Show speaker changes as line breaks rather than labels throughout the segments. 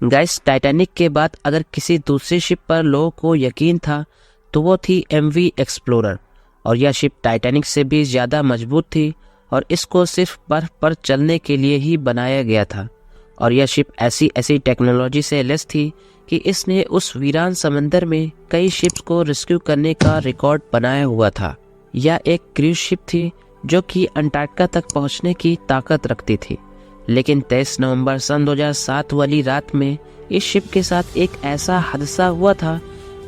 Guys, Titanic के बाद अगर किसी दूसरी शिप पर लोगों को यकीन था तो वो थी एमवी एक्सप्लोरर। और यह शिप टाइटैनिक से भी ज़्यादा मजबूत थी और इसको सिर्फ बर्फ पर चलने के लिए ही बनाया गया था। और यह शिप ऐसी ऐसी टेक्नोलॉजी से लैस थी कि इसने उस वीरान समंदर में कई शिप्स को रेस्क्यू करने का रिकॉर्ड बनाया हुआ था। यह एक क्रूज शिप थी जो कि अंटार्कटिका तक पहुंचने की ताकत रखती थी। लेकिन 23 नवंबर सन 2007 वाली रात में इस शिप के साथ एक ऐसा हादसा हुआ था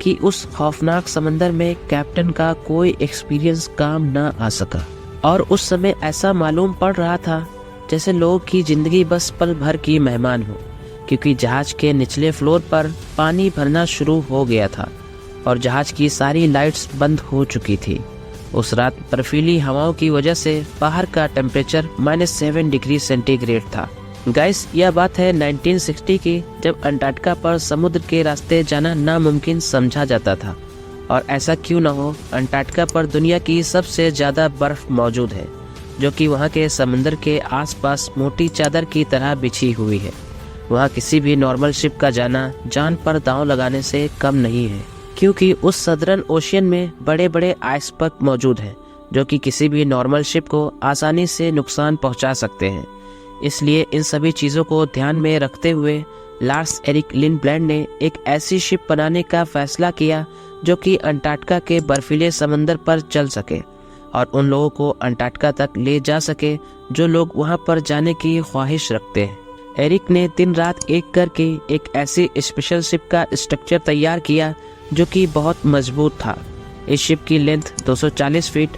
कि उस खौफनाक समंदर में कैप्टन का कोई एक्सपीरियंस काम न आ सका। और उस समय ऐसा मालूम पड़ रहा था जैसे लोगों की जिंदगी बस पल भर की मेहमान हो, क्योंकि जहाज के निचले फ्लोर पर पानी भरना शुरू हो गया था और जहाज की सारी लाइट्स बंद हो चुकी थी। उस रात बर्फीली हवाओं की वजह से बाहर का टेम्परेचर -7 डिग्री सेंटीग्रेड था। गाइस, यह बात है 1960 की, जब अंटार्कटिका पर समुद्र के रास्ते जाना नामुमकिन समझा जाता था। और ऐसा क्यों न हो, अंटार्कटिका पर दुनिया की सबसे ज्यादा बर्फ मौजूद है, जो कि वहाँ के समुद्र के आसपास मोटी चादर की तरह बिछी हुई है। वहाँ किसी भी नॉर्मल शिप का जाना जान पर दांव लगाने से कम नहीं है, क्योंकि उस सदर्न ओशियन में बड़े बड़े आइसबर्ग मौजूद हैं जो कि किसी भी नॉर्मल शिप को आसानी से नुकसान पहुंचा सकते हैं। इसलिए इन सभी चीज़ों को ध्यान में रखते हुए लार्स एरिक लिंडब्लैंड ने एक ऐसी शिप बनाने का फैसला किया जो कि अंटार्कटिका के बर्फीले समंदर पर चल सके और उन लोगों को अंटार्कटिका तक ले जा सके जो लोग वहां पर जाने की ख्वाहिश रखते हैं। एरिक ने दिन रात एक करके एक ऐसी स्पेशल शिप का स्ट्रक्चर तैयार किया जो कि बहुत मजबूत था। इस शिप की लेंथ 240 फीट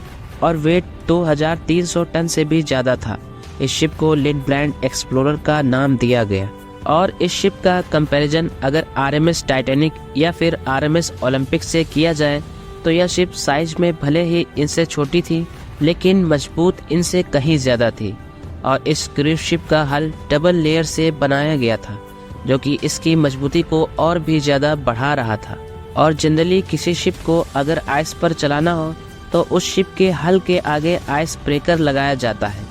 और वेट 2300 टन से भी ज़्यादा था। इस शिप को लिंडब्लैंड एक्सप्लोरर का नाम दिया गया। और इस शिप का कंपैरिजन अगर आरएमएस टाइटैनिक या फिर आरएमएस ओलंपिक से किया जाए तो यह शिप साइज में भले ही इनसे छोटी थी, लेकिन मजबूत इनसे कहीं ज़्यादा थी। और इस क्रूज शिप का हल डबल लेयर से बनाया गया था, जो कि इसकी मजबूती को और भी ज़्यादा बढ़ा रहा था। और जनरली किसी शिप को अगर आइस पर चलाना हो तो उस शिप के हल के आगे आइस ब्रेकर लगाया जाता है,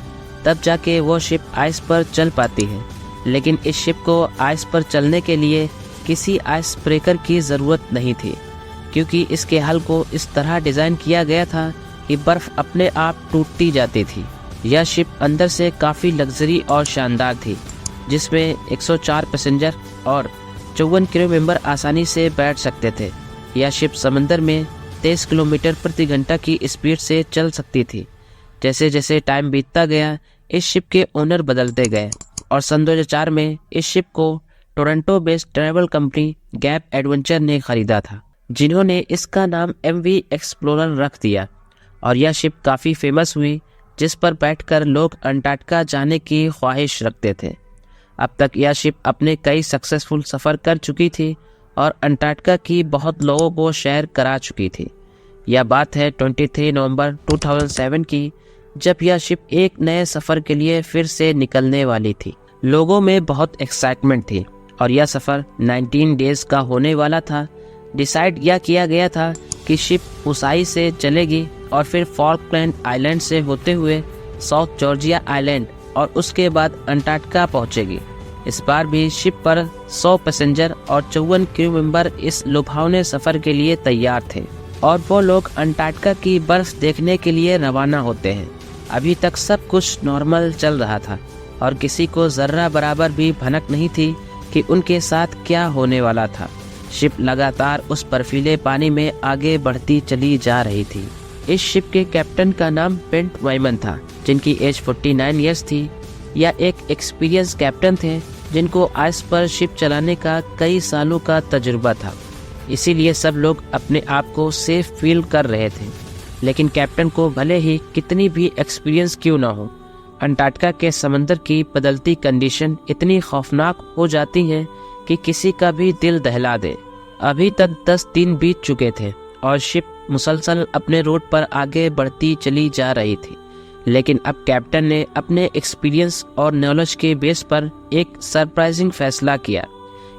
तब जाके वो शिप आइस पर चल पाती है। लेकिन इस शिप को आइस पर चलने के लिए किसी आइस ब्रेकर की ज़रूरत नहीं थी, क्योंकि इसके हल को इस तरह डिज़ाइन किया गया था कि बर्फ़ अपने आप टूटती जाती थी। यह शिप अंदर से काफ़ी लग्जरी और शानदार थी, जिसमें 104 पैसेंजर और 54 क्रू मेंबर आसानी से बैठ सकते थे। यह शिप समंदर में 23 किलोमीटर प्रति घंटा की स्पीड से चल सकती थी। जैसे जैसे टाइम बीतता गया, इस शिप के ओनर बदलते गए और सन 2004 में इस शिप को Toronto based travel company gap adventure ने खरीदा था, जिन्होंने इसका नाम एमवी एक्सप्लोरर रख दिया। और यह शिप काफ़ी फेमस हुई, जिस पर बैठकर लोग अंटार्कटिका जाने की ख्वाहिश रखते थे। अब तक यह शिप अपने कई सक्सेसफुल सफ़र कर चुकी थी और अंटार्कटिका की बहुत लोगों को सैर करा चुकी थी। यह बात है 23 नवंबर 2007 की, जब यह शिप एक नए सफ़र के लिए फिर से निकलने वाली थी। लोगों में बहुत एक्साइटमेंट थी और यह सफ़र 19 डेज का होने वाला था। डिसाइड यह किया गया था कि शिप हुसाई से चलेगी और फिर फॉल्कलैंड आइलैंड से होते हुए साउथ जॉर्जिया आइलैंड और उसके बाद अंटार्कटिका पहुंचेगी। इस बार भी शिप पर 100 पैसेंजर और 54 क्रू मेंबर इस लुभावने सफ़र के लिए तैयार थे और वो लोग अंटार्कटिका की बर्फ देखने के लिए रवाना होते हैं। अभी तक सब कुछ नॉर्मल चल रहा था और किसी को ज़र्रा बराबर भी भनक नहीं थी कि उनके साथ क्या होने वाला था। शिप लगातार उस बर्फीले पानी में आगे बढ़ती चली जा रही थी। इस शिप के कैप्टन का नाम बेंट वाइमन था, जिनकी एज 49 ईयर्स थी। यह एक एक्सपीरियंस कैप्टन थे जिनको आइस पर शिप चलाने का कई सालों का तजुर्बा था, इसीलिए सब लोग अपने आप को सेफ फील कर रहे थे। लेकिन कैप्टन को भले ही कितनी भी एक्सपीरियंस क्यों ना हो, अंटार्कटिका के समंदर की बदलती कंडीशन इतनी खौफनाक हो जाती हैं कि किसी का भी दिल दहला दे। अभी तक 10 दिन बीत चुके थे और शिप मुसलसल अपने रूट पर आगे बढ़ती चली जा रही थी। लेकिन अब कैप्टन ने अपने एक्सपीरियंस और नॉलेज के बेस पर एक सरप्राइजिंग फैसला किया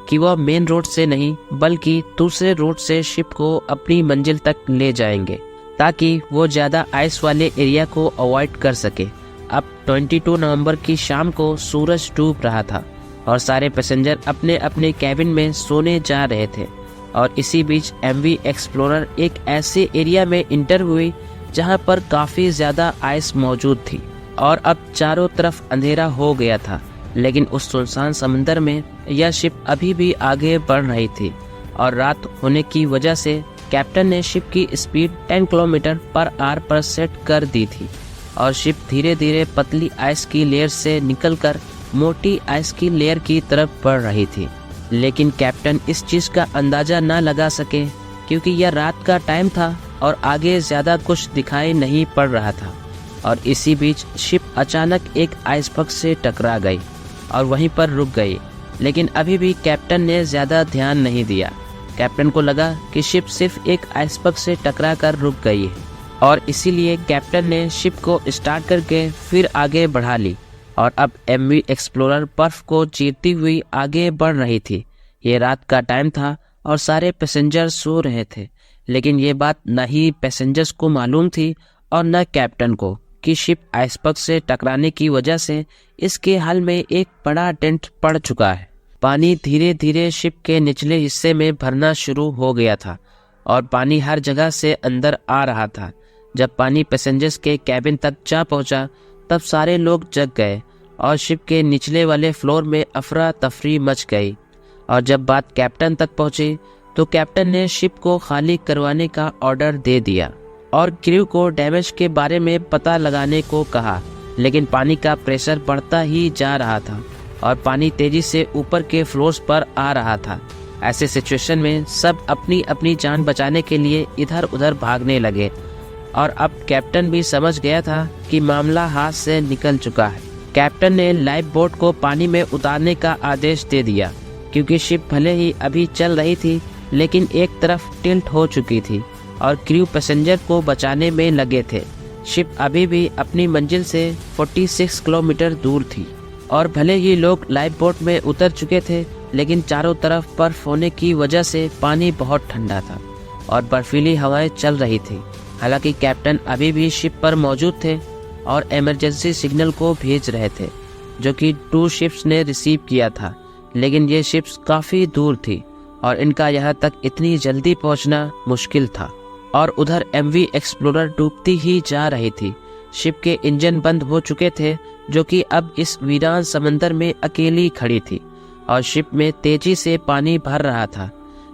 कि वह मेन रोड से नहीं बल्कि दूसरे रोड से शिप को अपनी मंजिल तक ले जाएंगे, ताकि वो ज़्यादा आइस वाले एरिया को अवॉइड कर सके। अब 22 नवंबर की शाम को सूरज डूब रहा था और सारे पैसेंजर अपने अपने कैबिन में सोने जा रहे थे। और इसी बीच एमवी एक्सप्लोरर एक ऐसे एरिया में इंटर हुई जहां पर काफ़ी ज़्यादा आइस मौजूद थी और अब चारों तरफ अंधेरा हो गया था। लेकिन उस सुनसान समंदर में यह शिप अभी भी आगे बढ़ रही थी और रात होने की वजह से कैप्टन ने शिप की स्पीड 10 किलोमीटर पर आवर पर सेट कर दी थी और शिप धीरे धीरे पतली आइस की लेयर से निकलकर मोटी आइस की लेयर की तरफ बढ़ रही थी। लेकिन कैप्टन इस चीज़ का अंदाज़ा न लगा सके क्योंकि यह रात का टाइम था और आगे ज़्यादा कुछ दिखाई नहीं पड़ रहा था। और इसी बीच शिप अचानक एक आइसबर्ग से टकरा गई और वहीं पर रुक गई। लेकिन अभी भी कैप्टन ने ज़्यादा ध्यान नहीं दिया। कैप्टन को लगा कि शिप सिर्फ एक आइसबर्ग से टकरा कर रुक गई है और इसीलिए कैप्टन ने शिप को स्टार्ट करके फिर आगे बढ़ा ली। और अब एमवी एक्सप्लोरर बर्फ को चीरती हुई आगे बढ़ रही थी। ये रात का टाइम था और सारे पैसेंजर सो रहे थे। लेकिन ये बात न ही पैसेंजर्स को मालूम थी और न कैप्टन को कि शिप आइसबर्ग से टकराने की वजह से इसके हल में एक बड़ा डेंट पड़ चुका है। पानी धीरे धीरे शिप के निचले हिस्से में भरना शुरू हो गया था और पानी हर जगह से अंदर आ रहा था। जब पानी पैसेंजर्स के कैबिन तक जा पहुंचा तब सारे लोग जग गए और शिप के निचले वाले फ्लोर में अफरा तफरी मच गई। और जब बात कैप्टन तक पहुंची तो कैप्टन ने शिप को खाली करवाने का ऑर्डर दे दिया और क्रू को डैमेज के बारे में पता लगाने को कहा। लेकिन पानी का प्रेशर बढ़ता ही जा रहा था और पानी तेजी से ऊपर के फ्लोर्स पर आ रहा था। ऐसे सिचुएशन में सब अपनी अपनी जान बचाने के लिए इधर उधर भागने लगे और अब कैप्टन भी समझ गया था कि मामला हाथ से निकल चुका है। कैप्टन ने लाइफ बोट को पानी में उतारने का आदेश दे दिया क्योंकि शिप भले ही अभी चल रही थी लेकिन एक तरफ टिल्ट हो चुकी थी और क्रू पैसेंजर को बचाने में लगे थे। शिप अभी भी अपनी मंजिल से 46 किलोमीटर दूर थी और भले ही लोग लाइफ बोट में उतर चुके थे लेकिन चारों तरफ बर्फ होने की वजह से पानी बहुत ठंडा था और बर्फीली हवाएं चल रही थी। हालांकि कैप्टन अभी भी शिप पर मौजूद थे और इमरजेंसी सिग्नल को भेज रहे थे जो कि 2 शिप्स ने रिसीव किया था। लेकिन ये शिप्स काफ़ी दूर थी और इनका यहाँ तक इतनी जल्दी पहुँचना मुश्किल था। और उधर एमवी एक्सप्लोरर डूबती ही जा रही थी। शिप के इंजन बंद हो चुके थे जो कि अब इस वीरान समंदर में अकेली खड़ी थी और शिप में तेजी से पानी भर रहा था।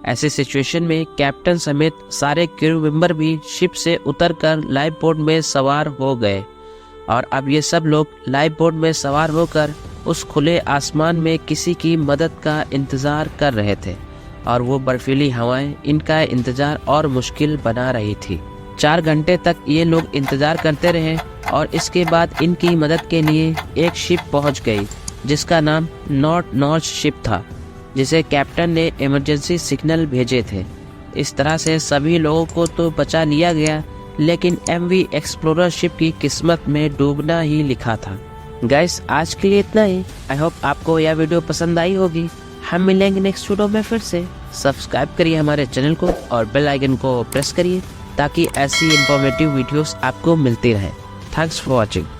ऐसे सिचुएशन में कैप्टन समेत सारे क्रू मेंबर भी शिप से उतरकर लाइफ बोट में सवार हो गए और अब ये सब लोग लाइफ बोट में सवार होकर उस खुले आसमान में किसी की मदद का इंतज़ार कर रहे थे और वो बर्फीली हवाएं इनका इंतज़ार और मुश्किल बना रही थी। 4 घंटे तक ये लोग इंतज़ार करते रहे और इसके बाद इनकी मदद के लिए एक शिप पहुंच गई जिसका नाम नॉर्थ शिप था, जिसे कैप्टन ने इमरजेंसी सिग्नल भेजे थे। इस तरह से सभी लोगों को तो बचा लिया गया लेकिन एमवी एक्सप्लोरर शिप की किस्मत में डूबना ही लिखा था। गाइस, आज के लिए इतना ही। आई होप आपको यह वीडियो पसंद आई होगी। हम मिलेंगे नेक्स्ट वीडियो में फिर से। सब्सक्राइब करिए हमारे चैनल को और बेल आइकन को प्रेस करिए ताकि ऐसी इंफॉर्मेटिव वीडियोस आपको मिलती रहे। Thanks for watching.